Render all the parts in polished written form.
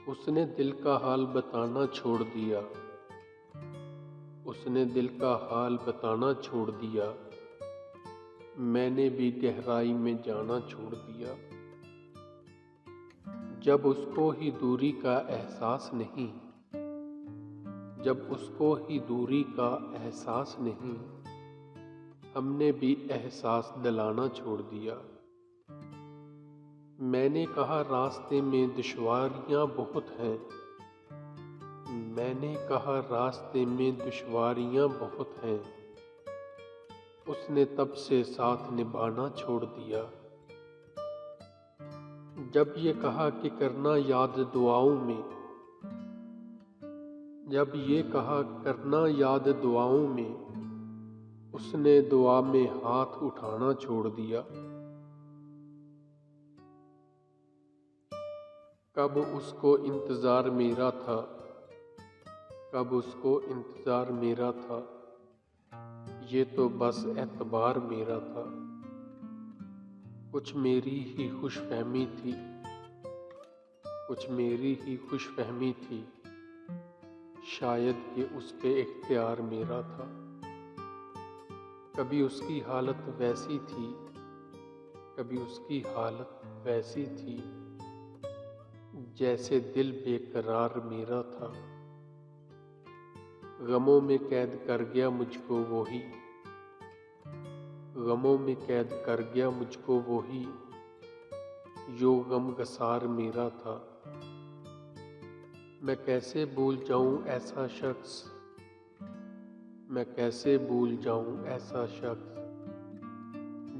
उसने दिल का हाल बताना छोड़ दिया। उसने दिल का हाल बताना छोड़ दिया। मैंने भी गहराई में जाना छोड़ दिया। जब उसको ही दूरी का एहसास नहीं, जब उसको ही दूरी का एहसास नहीं, हमने भी एहसास दिलाना छोड़ दिया। मैंने कहा रास्ते में दुश्वारियां बहुत हैं। मैंने कहा रास्ते में दुश्वारियां बहुत हैं। उसने तब से साथ निभाना छोड़ दिया। जब ये कहा कि करना याद दुआओं में, जब ये कहा करना याद दुआओं में, उसने दुआ में हाथ उठाना छोड़ दिया। कब उसको इंतज़ार मेरा था, कब उसको इंतज़ार मेरा था, ये तो बस एतबार मेरा था। कुछ मेरी ही खुशफहमी थी, कुछ मेरी ही खुशफहमी थी, शायद कि उस पे इख्तियार मेरा था। कभी उसकी हालत वैसी थी, कभी उसकी हालत वैसी थी, जैसे दिल बेकरार मेरा था। गमों में कैद कर गया मुझको वो ही, गमों में कैद कर गया मुझको वो ही, जो गमगसार मेरा था। मैं कैसे भूल जाऊं ऐसा शख्स, मैं कैसे भूल जाऊं ऐसा शख्स,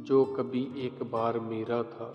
जो कभी एक बार मेरा था।